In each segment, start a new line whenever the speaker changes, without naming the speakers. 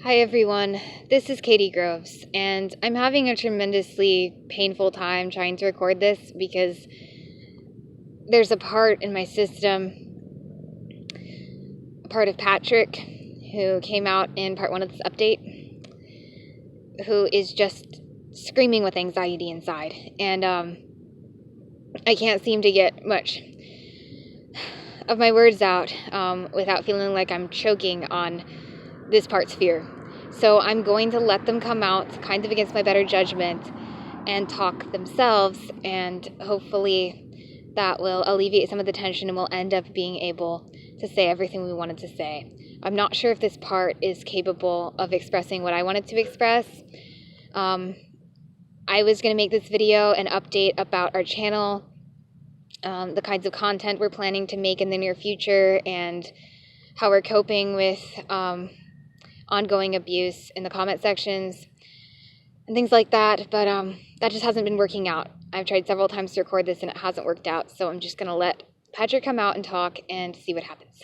Hi everyone, this is Katy Groves, and I'm having a tremendously painful time trying to record this because there's a part in my system, a part of Patrick, who came out in part 1 of this update, who is just screaming with anxiety inside, and I can't seem to get much of my words out without feeling like I'm choking on this part's fear. So I'm going to let them come out kind of against my better judgment and talk themselves, and hopefully that will alleviate some of the tension and we'll end up being able to say everything we wanted to say. I'm not sure if this part is capable of expressing what I wanted to express. I was going to make this video an update about our channel, the kinds of content we're planning to make in the near future, and how we're coping with ongoing abuse in the comment sections and things like that, but that just hasn't been working out. I've tried several times to record this and it hasn't worked out, so I'm just going to let Patrick come out and talk and see what happens.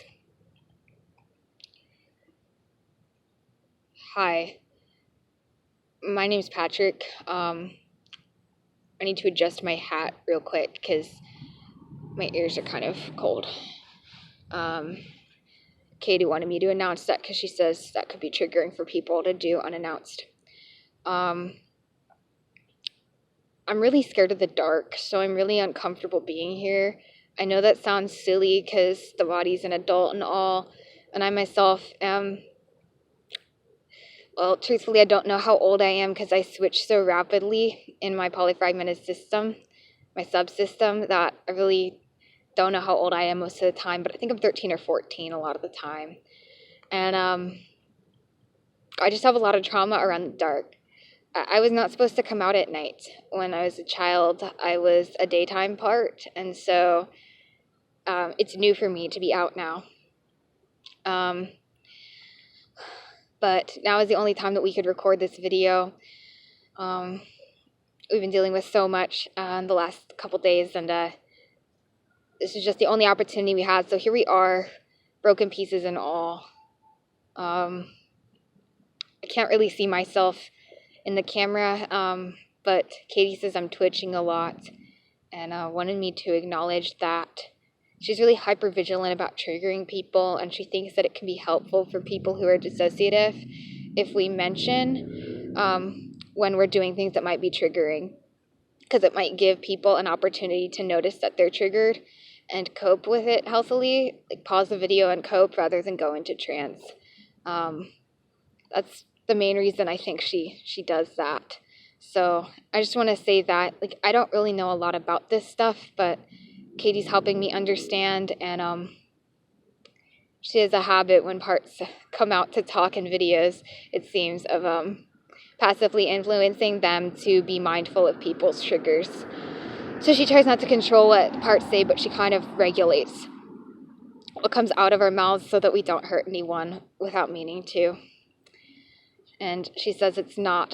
Hi, my name's Patrick. I need to adjust my hat real quick because my ears are kind of cold. Katy wanted me to announce that because she says that could be triggering for people to do unannounced. I'm really scared of the dark, so I'm really uncomfortable being here. I know that sounds silly because the body's an adult and all, and I myself am, well, truthfully, I don't know how old I am because I switch so rapidly in my polyfragmented system, my subsystem, that I really don't know how old I am most of the time, but I think I'm 13 or 14 a lot of the time. And I just have a lot of trauma around the dark. I was not supposed to come out at night. When I was a child, I was a daytime part, and so it's new for me to be out now. But now is the only time that we could record this video. We've been dealing with so much in the last couple days, and this is just the only opportunity we had. So here we are, broken pieces and all. I can't really see myself in the camera, but Katy says I'm twitching a lot and wanted me to acknowledge that she's really hyper vigilant about triggering people, and she thinks that it can be helpful for people who are dissociative if we mention when we're doing things that might be triggering, because it might give people an opportunity to notice that they're triggered and cope with it healthily, like pause the video and cope rather than go into trance. That's the main reason I think she does that. So I just want to say that, like, I don't really know a lot about this stuff, but Katy's helping me understand, and she has a habit when parts come out to talk in videos, it seems, of passively influencing them to be mindful of people's triggers. So she tries not to control what parts say, but she kind of regulates what comes out of our mouths so that we don't hurt anyone without meaning to. And she says it's not,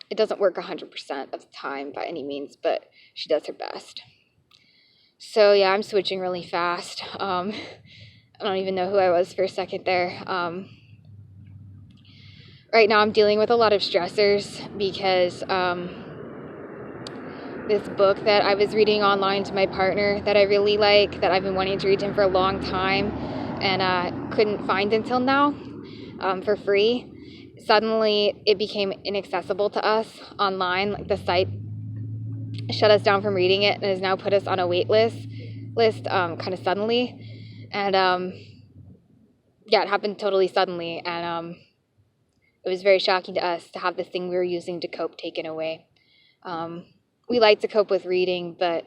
it doesn't work 100% of the time by any means, but she does her best. So yeah, I'm switching really fast. I don't even know who I was for a second there. Right now I'm dealing with a lot of stressors because this book that I was reading online to my partner that I really like, that I've been wanting to read to him for a long time and couldn't find until now for free. Suddenly it became inaccessible to us online. Like, the site shut us down from reading it and has now put us on a wait list kind of suddenly. And yeah, it happened totally suddenly, and it was very shocking to us to have this thing we were using to cope taken away. We like to cope with reading, but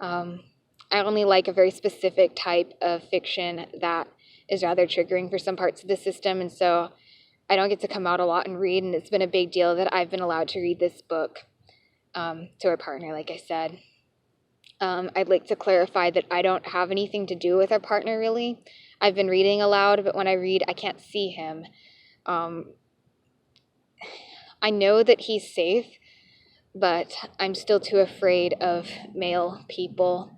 I only like a very specific type of fiction that is rather triggering for some parts of the system, and so I don't get to come out a lot and read, and it's been a big deal that I've been allowed to read this book to our partner, like I said. I'd like to clarify that I don't have anything to do with our partner, really. I've been reading aloud, but when I read, I can't see him. I know that he's safe, but I'm still too afraid of male people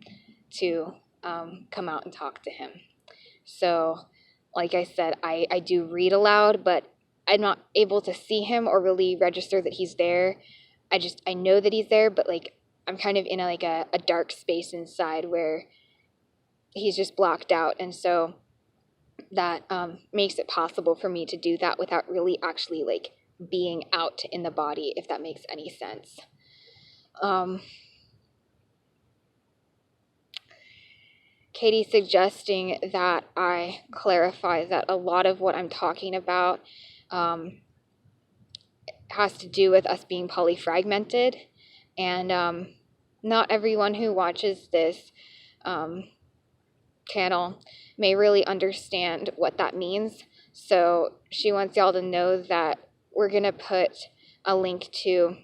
to come out and talk to him. So like I said, I do read aloud, but I'm not able to see him or really register that he's there. I know that he's there, but like I'm kind of in a dark space inside where he's just blocked out. And so that makes it possible for me to do that without really actually like being out in the body, if that makes any sense. Katy suggesting that I clarify that a lot of what I'm talking about has to do with us being polyfragmented, and not everyone who watches this channel may really understand what that means. So she wants y'all to know that we're going to put a link to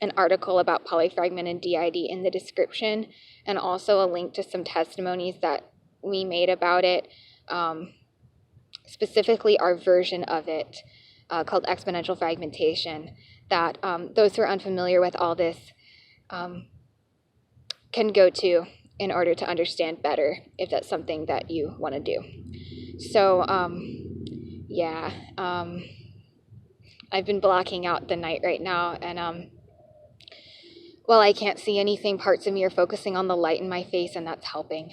an article about polyfragmented DID in the description, and also a link to some testimonies that we made about it, specifically our version of it called exponential fragmentation, that those who are unfamiliar with all this can go to in order to understand better, if that's something that you want to do. So I've been blocking out the night right now, and well, I can't see anything, parts of me are focusing on the light in my face, and that's helping.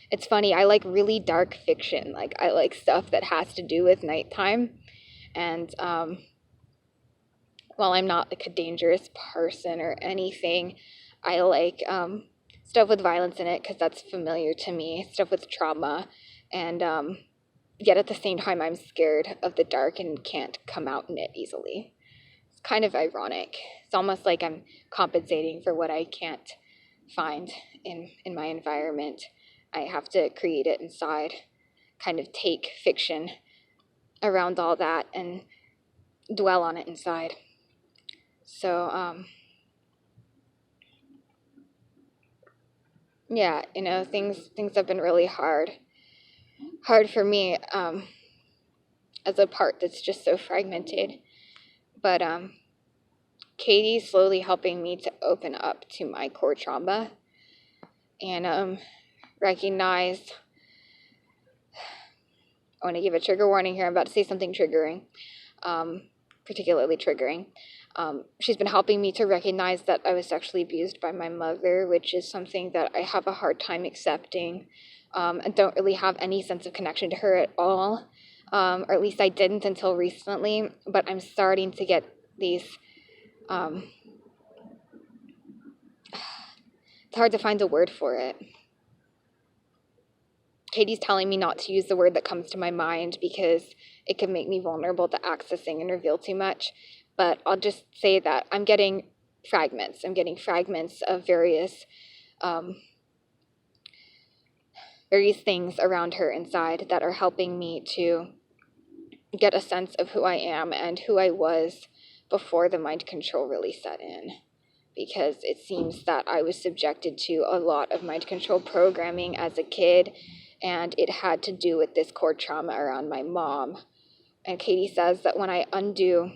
It's funny, I like really dark fiction. Like, I like stuff that has to do with nighttime. And while I'm not like a dangerous person or anything, I like stuff with violence in it because that's familiar to me, stuff with trauma. And yet at the same time, I'm scared of the dark and can't come out in it easily. It's kind of ironic. It's almost like I'm compensating for what I can't find in my environment. I have to create it inside, kind of take fiction around all that and dwell on it inside. So, yeah, you know, things have been really hard for me as a part that's just so fragmented. But Katy's slowly helping me to open up to my core trauma and recognize. I want to give a trigger warning here. I'm about to say something triggering, particularly triggering. She's been helping me to recognize that I was sexually abused by my mother, which is something that I have a hard time accepting, and don't really have any sense of connection to her at all, or at least I didn't until recently. But I'm starting to get these. It's hard to find a word for it. Katy's telling me not to use the word that comes to my mind because it can make me vulnerable to accessing and reveal too much. But I'll just say that I'm getting fragments. I'm getting fragments of various things around her inside that are helping me to get a sense of who I am and who I was before the mind control really set in. Because it seems that I was subjected to a lot of mind control programming as a kid, and it had to do with this core trauma around my mom. And Katy says that when I undo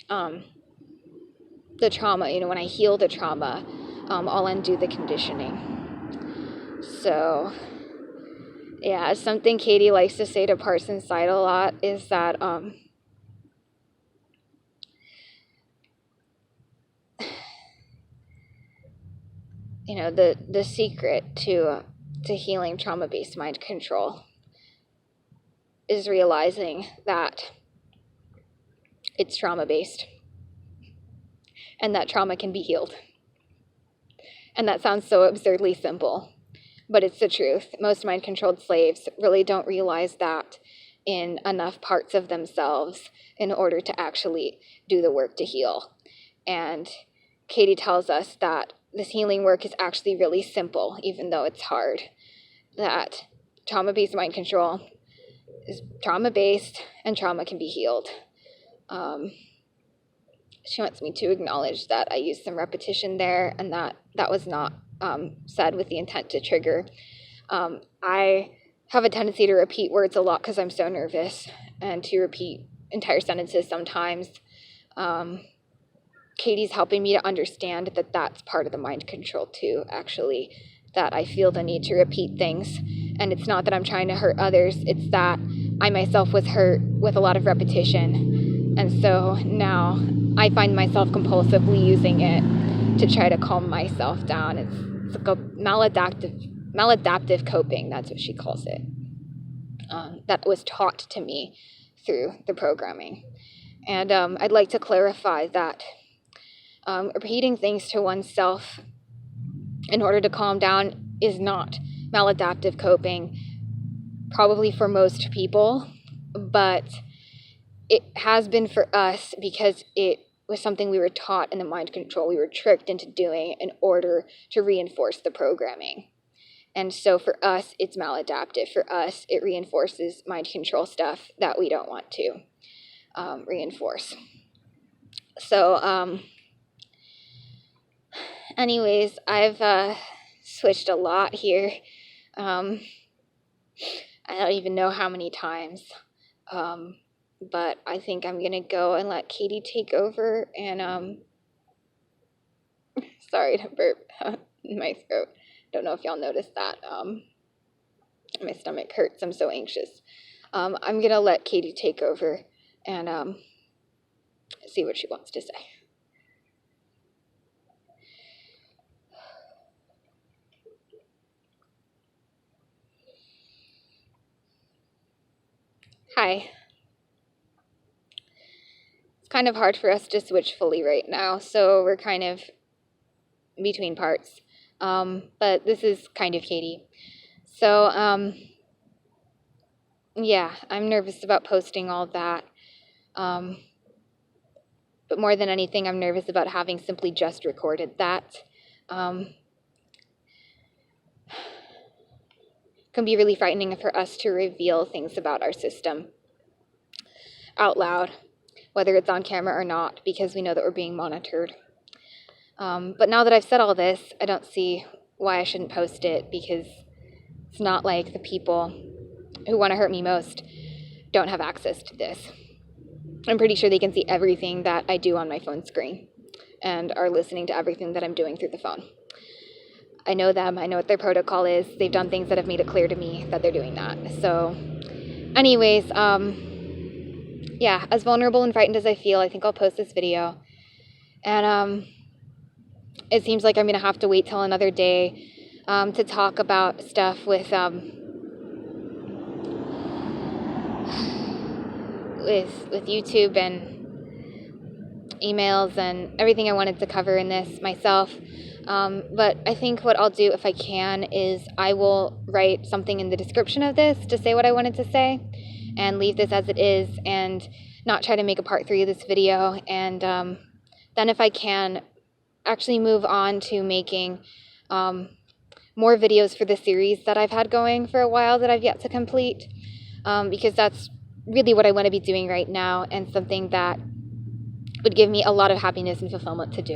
the trauma, you know, when I heal the trauma, I'll undo the conditioning. So, yeah, something Katy likes to say to parts inside a lot is that you know, the secret to healing trauma-based mind control is realizing that it's trauma-based and that trauma can be healed. And that sounds so absurdly simple, but it's the truth. Most mind-controlled slaves really don't realize that in enough parts of themselves in order to actually do the work to heal. And Katy tells us that this healing work is actually really simple, even though it's hard. That trauma-based mind control is trauma-based and trauma can be healed. She wants me to acknowledge that I used some repetition there and that was not said with the intent to trigger. I have a tendency to repeat words a lot because I'm so nervous, and to repeat entire sentences sometimes. Katy's helping me to understand that that's part of the mind control too, actually, that I feel the need to repeat things. And it's not that I'm trying to hurt others, it's that I myself was hurt with a lot of repetition. And so now I find myself compulsively using it to try to calm myself down. It's like a maladaptive coping, that's what she calls it. That was taught to me through the programming. And I'd like to clarify that repeating things to oneself in order to calm down is not maladaptive coping, probably for most people, but it has been for us because it was something we were taught in the mind control. We were tricked into doing in order to reinforce the programming. And so for us, it's maladaptive. For us, it reinforces mind control stuff that we don't want to reinforce. So anyways, I've switched a lot here. I don't even know how many times. But I think I'm going to go and let Katy take over. And sorry to burp in my throat. Don't know if y'all noticed that. My stomach hurts. I'm so anxious. I'm going to let Katy take over and see what she wants to say. Hi. It's kind of hard for us to switch fully right now, so we're kind of between parts. But this is kind of Katy. So, yeah, I'm nervous about posting all that. But more than anything, I'm nervous about having simply just recorded that. Can be really frightening for us to reveal things about our system out loud, whether it's on camera or not, because we know that we're being monitored. But now that I've said all this, I don't see why I shouldn't post it, because it's not like the people who want to hurt me most don't have access to this. I'm pretty sure they can see everything that I do on my phone screen and are listening to everything that I'm doing through the phone. I know them. I know what their protocol is. They've done things that have made it clear to me that they're doing that. So anyways, yeah, as vulnerable and frightened as I feel, I think I'll post this video. And it seems like I'm going to have to wait till another day to talk about stuff with YouTube and emails and everything I wanted to cover in this myself. But I think what I'll do if I can is I will write something in the description of this to say what I wanted to say and leave this as it is and not try to make a part 3 of this video. And then if I can, actually move on to making more videos for the series that I've had going for a while that I've yet to complete, because that's really what I want to be doing right now and something that would give me a lot of happiness and fulfillment to do.